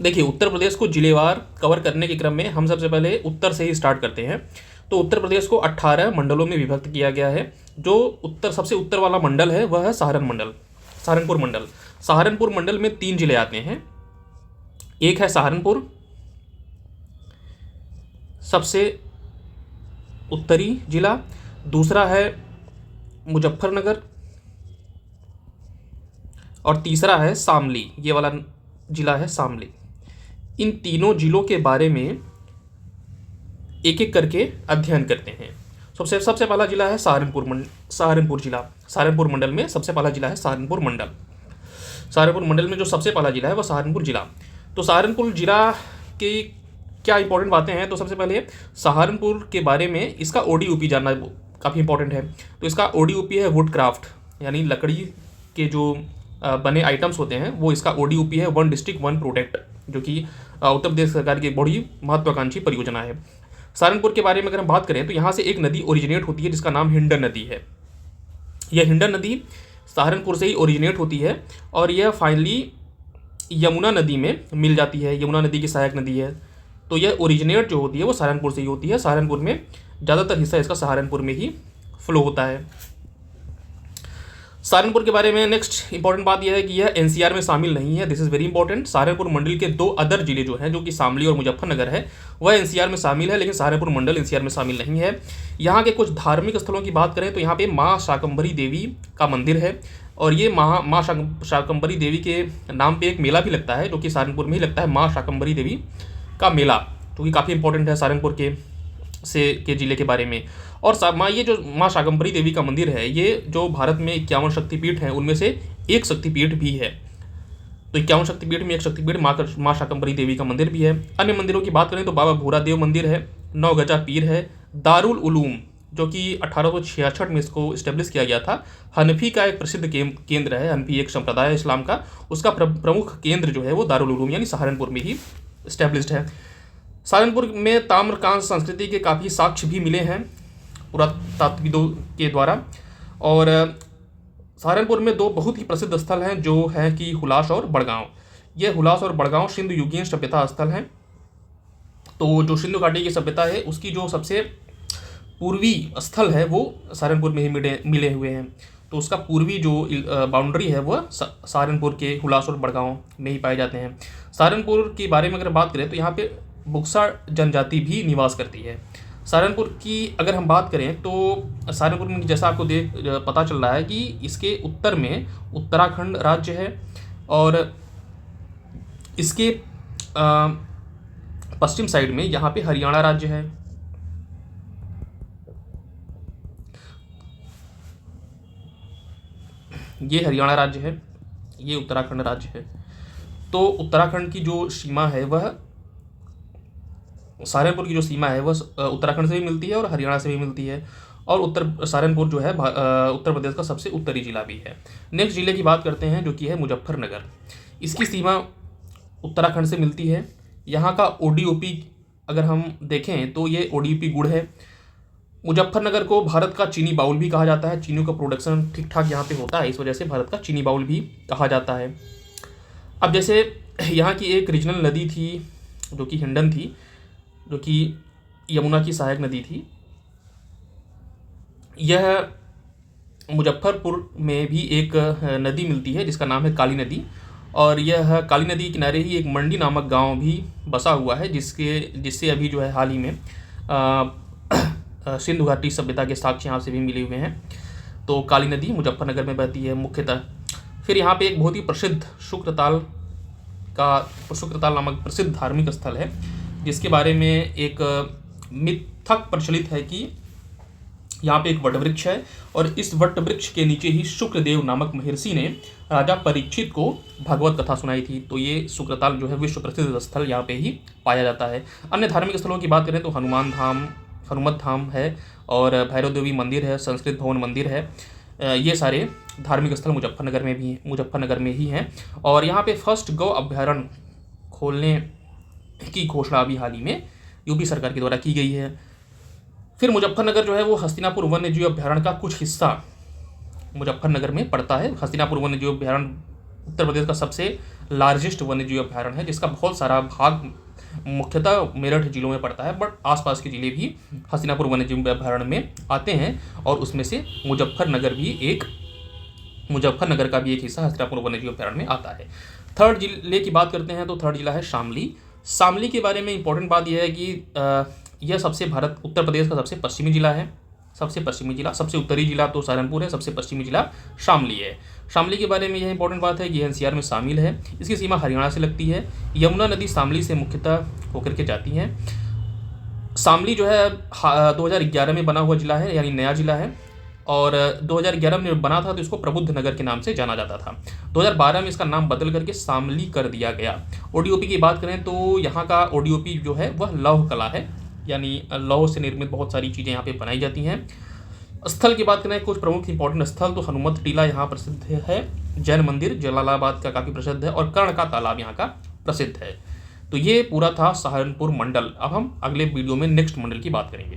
देखिए, उत्तर प्रदेश को जिलेवार कवर करने के क्रम में हम सबसे पहले उत्तर से ही स्टार्ट करते हैं। तो उत्तर प्रदेश को 18 मंडलों में विभक्त किया गया है। जो सबसे उत्तर वाला मंडल है वह है सहारनपुर मंडल। सहारनपुर मंडल में 3 जिले आते हैं। एक है सहारनपुर, सबसे उत्तरी जिला। दूसरा है मुजफ्फरनगर और तीसरा है शामली, ये वाला जिला है शामली। इन तीनों जिलों के बारे में एक एक करके अध्ययन करते हैं। सबसे पहला जिला है सहारनपुर जिला। सहारनपुर मंडल में सबसे पहला जिला है सहारनपुर मंडल। सहारनपुर मंडल में जो सबसे पहला जिला है वह सहारनपुर जिला। तो सहारनपुर जिला की क्या इंपॉर्टेंट बातें हैं, तो सबसे पहले सहारनपुर के बारे में इसका ओडीओपी जानना काफ़ी इंपॉर्टेंट है। तो इसका ओडीओपी है वुड क्राफ्ट, यानी लकड़ी के जो बने आइटम्स होते हैं वो इसका ओडीओपी है, वन डिस्ट्रिक्ट वन प्रोटेक्ट, जो कि उत्तर प्रदेश सरकार की एक बड़ी महत्वाकांक्षी परियोजना है। सहारनपुर के बारे में अगर हम बात करें तो यहाँ से एक नदी ओरिजिनेट होती है जिसका नाम हिंडन नदी है। यह हिंडन नदी सहारनपुर से ही ओरिजिनेट होती है और यह फाइनली यमुना नदी में मिल जाती है। यमुना नदी की सहायक नदी है। तो यह ओरिजिनेट जो होती है वो सहारनपुर से ही होती है। सहारनपुर में ज़्यादातर हिस्सा इसका सहारनपुर में ही फ्लो होता है। सहारनपुर के बारे में नेक्स्ट इंपॉर्टेंट बात यह है कि यह एनसीआर में शामिल नहीं है। This is very important. Saharanpur मंडल के 2 अदर जिले जो हैं, जो कि शामली और मुजफ्फरनगर है, वह एनसीआर में शामिल है, लेकिन सहारनपुर मंडल एनसीआर में शामिल नहीं है। यहाँ के कुछ धार्मिक स्थलों की बात करें तो यहाँ पे माँ शाकंभरी देवी का मंदिर है और ये माँ शाकंभरी देवी के नाम पे एक मेला भी लगता है, जो कि सहारनपुर में ही लगता है, माँ शाकंभरी देवी का मेला, जो कि काफ़ी इंपॉर्टेंट है सहारनपुर के जिले के बारे में। और ये जो माँ शाकंभरी देवी का मंदिर है, ये जो भारत में 51 शक्तिपीठ हैं उनमें से एक शक्तिपीठ भी है। तो 51 शक्तिपीठ में एक शक्तिपीठ माँ शाकंभरी देवी का मंदिर भी है। अन्य मंदिरों की बात करें तो बाबा भूरादेव मंदिर है, 9 गजा पीर है, दारुल उलूम, जो कि 1866 में इसको इस्टेब्लिश किया गया था, हनफी का एक प्रसिद्ध केंद्र है। हनफी एक संप्रदाय है इस्लाम का, उसका प्रमुख केंद्र जो है वो दारुल उलूम यानी सहारनपुर में ही इस्टेब्लिश्ड है। सहारनपुर में ताम्रकांस संस्कृति के काफ़ी साक्ष्य भी मिले हैं पुरातात्विदों के द्वारा। और सहारनपुर में 2 बहुत ही प्रसिद्ध स्थल हैं, जो है कि हुलास और बड़गांव। ये हुलास और बड़गांव सिंधु युगीन सभ्यता स्थल हैं। तो जो सिंधु घाटी की सभ्यता है उसकी जो सबसे पूर्वी स्थल है वो सहारनपुर में ही मिले हुए हैं। तो उसका पूर्वी जो बाउंड्री है वह सहारनपुर के हुलास और बड़गांव में ही पाए जाते हैं। सहारनपुर के बारे में अगर बात करें तो यहाँ पे बुक्सा जनजाति भी निवास करती है। सहारनपुर की अगर हम बात करें तो सहारनपुर में जैसा आपको पता चल रहा है कि इसके उत्तर में उत्तराखंड राज्य है और इसके पश्चिम साइड में यहाँ पे हरियाणा राज्य है। ये हरियाणा राज्य है, ये उत्तराखंड राज्य है। तो उत्तराखंड की जो सीमा है वह सहारनपुर की जो सीमा है वह उत्तराखंड से भी मिलती है और हरियाणा से भी मिलती है। और सहारनपुर जो है उत्तर प्रदेश का सबसे उत्तरी जिला भी है। नेक्स्ट जिले की बात करते हैं जो कि है मुजफ्फरनगर। इसकी सीमा उत्तराखंड से मिलती है। यहाँ का ओडीओपी अगर हम देखें तो ये ओडीओपी गुड़ है। मुजफ्फरनगर को भारत का चीनी बाउल भी कहा जाता है। चीनी का प्रोडक्शन ठीक ठाक यहाँ पे होता है, इस वजह से भारत का चीनी बाउल भी कहा जाता है। अब जैसे यहाँ की एक रीजनल नदी थी जो कि हिंडन थी, जो कि यमुना की सहायक नदी थी। यह मुजफ्फरपुर में भी एक नदी मिलती है जिसका नाम है काली नदी, और यह काली नदी के किनारे ही एक मंडी नामक गांव भी बसा हुआ है, जिससे अभी जो है हाल ही में सिंधु घाटी सभ्यता के साक्ष्य यहाँ से भी मिले हुए हैं। तो काली नदी मुजफ्फरनगर में बहती है मुख्यतः। फिर यहाँ पे एक बहुत ही प्रसिद्ध शुक्रताल नामक प्रसिद्ध धार्मिक स्थल है, जिसके बारे में एक मिथक प्रचलित है कि यहाँ पे एक वटवृक्ष है और इस वटवृक्ष के नीचे ही शुक्रदेव नामक महर्षि ने राजा परीक्षित को भगवत कथा सुनाई थी। तो ये शुक्रताल जो है विश्व प्रसिद्ध स्थल यहाँ पे ही पाया जाता है। अन्य धार्मिक स्थलों की बात करें तो हनुमत धाम है और भैरव देवी मंदिर है, संस्कृत भवन मंदिर है। ये सारे धार्मिक स्थल मुजफ्फरनगर में ही हैं। और यहाँ पे फर्स्ट गौ अभ्यारण्य खोलने की घोषणा अभी हाल ही में यूपी सरकार के द्वारा की गई है। फिर मुजफ्फरनगर जो है वो हस्तिनापुर वन्य जीव अभ्यारण्य का कुछ हिस्सा मुजफ्फरनगर में पड़ता है। हस्तिनापुर वन्य जीव अभ्यारण्य उत्तर प्रदेश का सबसे लार्जेस्ट वन्यजीव अभ्यारण्य है, जिसका बहुत सारा भाग मुख्यतः मेरठ जिलों में पड़ता है, बट आसपास के जिले भी हस्तिनापुर वन्यजीव अभ्यारण्य में आते हैं, और उसमें से मुजफ्फरनगर का भी एक हिस्सा हस्तिनापुर वन्यजीव अभ्यारण्य में आता है। थर्ड जिले की बात करते हैं तो थर्ड जिला है शामली। शामली के बारे में इंपॉर्टेंट बात यह है कि यह उत्तर प्रदेश का सबसे पश्चिमी जिला है, सबसे पश्चिमी जिला। सबसे उत्तरी जिला तो सहारनपुर है, सबसे पश्चिमी जिला शामली है। शामली के बारे में यह इंपॉर्टेंट बात है कि यह एनसीआर में शामिल है। इसकी सीमा हरियाणा से लगती है। यमुना नदी शामली से मुख्यतः होकर के जाती है। शामली जो है 2011 में बना हुआ जिला है, यानी नया जिला है, और 2011 में बना था तो इसको प्रबुद्ध नगर के नाम से जाना जाता था। 2012 में इसका नाम बदल करके शामली कर दिया गया। ओडीओपी की बात करें तो यहाँ का ओडीओपी जो है वह लौह कला है, यानी लौह से निर्मित बहुत सारी चीज़ें यहाँ पे बनाई जाती हैं। स्थल की बात करें, कुछ प्रमुख इंपॉर्टेंट स्थल तो हनुमत टीला यहाँ प्रसिद्ध है, जैन मंदिर जलालाबाद का काफ़ी प्रसिद्ध है, और कर्ण का तालाब यहाँ का प्रसिद्ध है। तो ये पूरा था सहारनपुर मंडल। अब हम अगले वीडियो में नेक्स्ट मंडल की बात करेंगे।